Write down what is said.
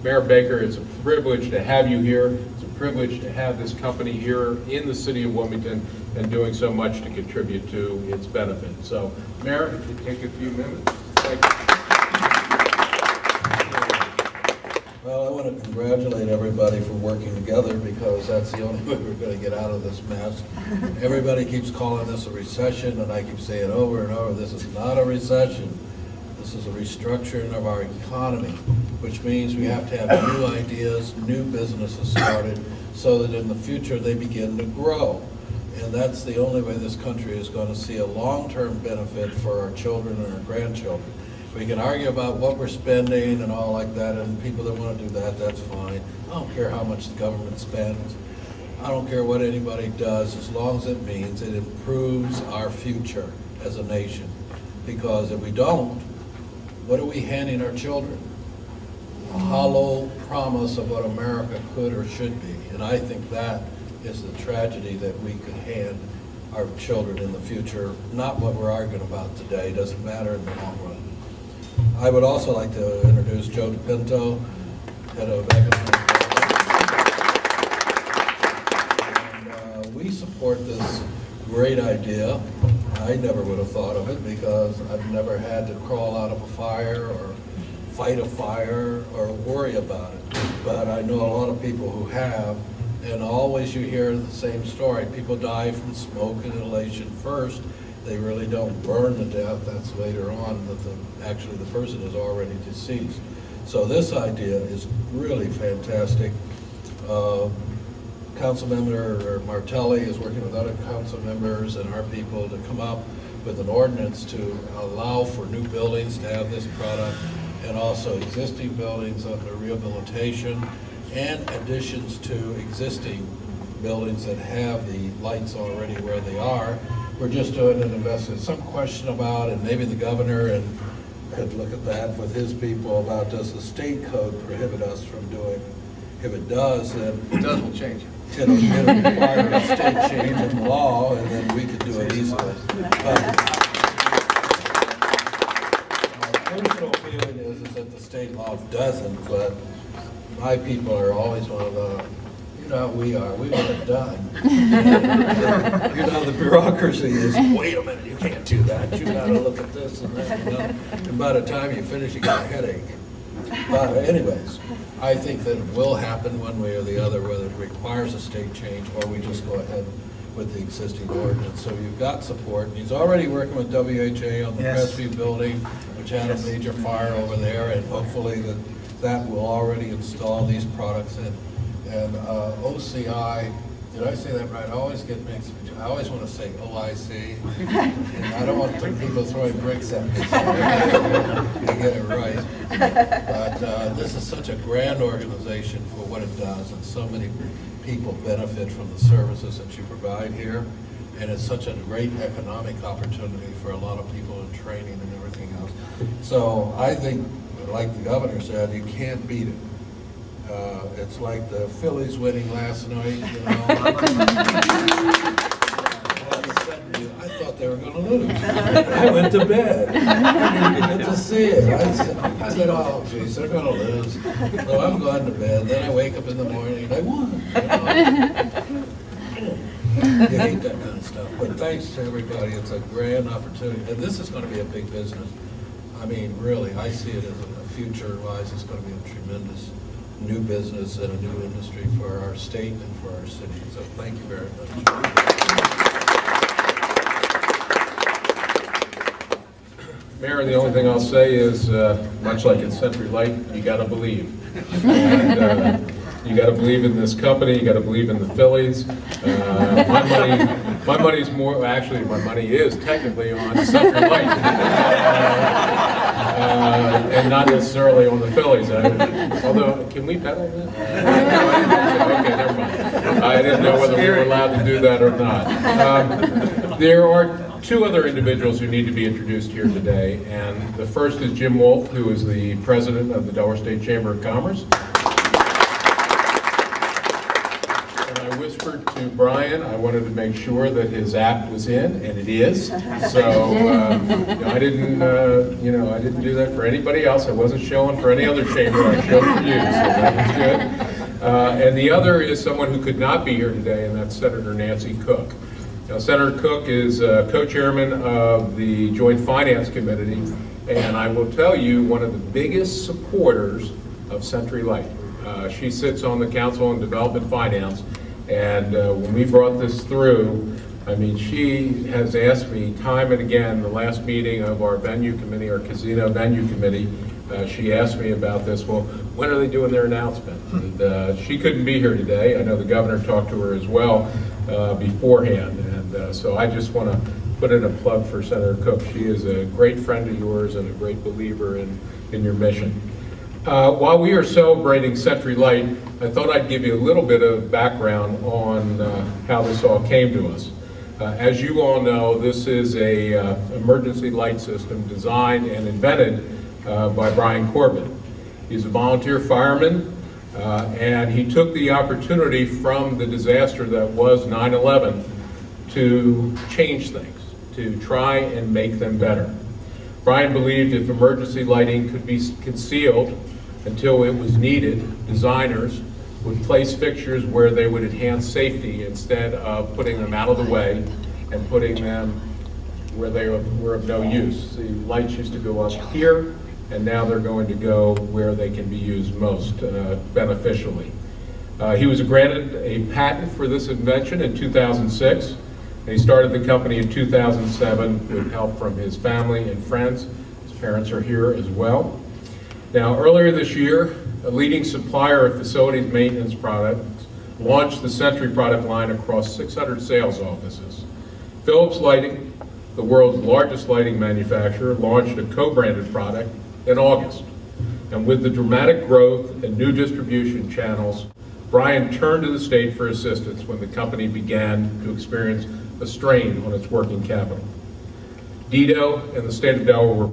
Mayor Baker, it's a privilege to have you here. It's a privilege to have this company here in the city of Wilmington and doing so much to contribute to its benefit. So, Mayor, if you take a few minutes. Thank you. Well, I want to congratulate everybody for working together, because that's the only way we're going to get out of this mess. Everybody keeps calling this a recession, and I keep saying over and over, this is not a recession. This is a restructuring of our economy, which means we have to have new ideas, new businesses started, so that in the future they begin to grow. And that's the only way this country is going to see a long-term benefit for our children and our grandchildren. We can argue about what we're spending and all like that, and people that want to do that, that's fine. I don't care how much the government spends. I don't care what anybody does, as long as it means it improves our future as a nation. Because if we don't, what are we handing our children? A hollow promise of what America could or should be. And I think that is the tragedy that we could hand our children in the future. Not what we're arguing about today, doesn't matter in the long run. I would also like to introduce Joe DePinto, head of economic development. And, we support this great idea. I never would have thought of it, because I've never had to crawl out of a fire or fight a fire or worry about it. But I know a lot of people who have, and always you hear the same story. People die from smoke and inhalation first. They really don't burn to death. That's later on that actually the person is already deceased. So this idea is really fantastic. Councilmember Martelli is working with other council members and our people to come up with an ordinance to allow for new buildings to have this product, and also existing buildings under rehabilitation, and additions to existing buildings that have the lights already where they are. We're just doing an investment. Some question about, and maybe the governor and could look at that with his people, about does the state code prohibit us from doing? If it does, then It does, we'll change it. it'll require a state change in law, and then we could do it easily. But my personal feeling is that the state law doesn't, but my people are always one of the, you know how we are, we want it done. And, you know, the bureaucracy is, wait a minute, you can't do that, you gotta look at this and that, you know. And by the time you finish, you got a headache. But anyways, I think that it will happen one way or the other, whether it requires a state change or we just go ahead with the existing ordinance. So you've got support. And he's already working with WHA on the Crestview building, which had a major fire over there, and hopefully that will already install these products in. And OCI, did I say that right? I always get mixed. I always want to say OIC. And I don't want people throwing bricks at me, so I get it right. But this is such a grand organization for what it does, and so many people benefit from the services that you provide here. And it's such a great economic opportunity for a lot of people in training and everything else. So I think, like the governor said, you can't beat it. It's like the Phillies winning last night, you know. I thought they were going to lose. I went to bed. I didn't get to see it. I said, oh, geez, they're going to lose. So I'm going to bed. Then I wake up in the morning, they won. You hate that kind of stuff. But thanks to everybody. It's a grand opportunity. And this is going to be a big business. I mean, really, I see it as a future-wise. It's going to be a tremendous new business and a new industry for our state and for our city. So thank you very much. Mayor, the only thing I'll say is, much like at SentryLight, you got to believe. And, you got to believe in this company. You got to believe in the Phillies. My money's more. Actually, my money is technically on SentryLight, and not necessarily on the Phillies. Although, can we bet on that? Okay, never mind. I didn't know whether we were allowed to do that or not. There are two other individuals who need to be introduced here today, and the first is Jim Wolf, who is the president of the Delaware State Chamber of Commerce. And I wish whispered to Brian, I wanted to make sure that his app was in, and it is. So I didn't, I didn't do that for anybody else. I wasn't showing for any other chamber. I showed for you, so that was good. And the other is someone who could not be here today, and that's Senator Nancy Cook. Now, Senator Cook is co-chairman of the Joint Finance Committee, and I will tell you, one of the biggest supporters of SentryLight. She sits on the Council on Development Finance, and when we brought this through, I mean, she has asked me time and again, the last meeting of our venue committee, our casino venue committee, she asked me about this. Well, when are they doing their announcement? And she couldn't be here today. I know the governor talked to her as well beforehand, and so I just want to put in a plug for Senator Cook. She is a great friend of yours and a great believer in your mission. While we are celebrating SentryLight, I thought I'd give you a little bit of background on how this all came to us. As you all know, this is a emergency light system designed and invented by Brian Corbett. He's a volunteer fireman, and he took the opportunity from the disaster that was 9/11 to change things, to try and make them better. Brian believed if emergency lighting could be concealed until it was needed, designers would place fixtures where they would enhance safety instead of putting them out of the way and putting them where they were of no use. The lights used to go up here, and now they're going to go where they can be used most beneficially. He was granted a patent for this invention in 2006, and he started the company in 2007 with help from his family and friends. His parents are here as well. Now, earlier this year, a leading supplier of facilities maintenance products launched the Sentry product line across 600 sales offices. Philips Lighting, the world's largest lighting manufacturer, launched a co-branded product in August. And with the dramatic growth and new distribution channels, Brian turned to the state for assistance when the company began to experience a strain on its working capital. DEDO and the state of Delaware were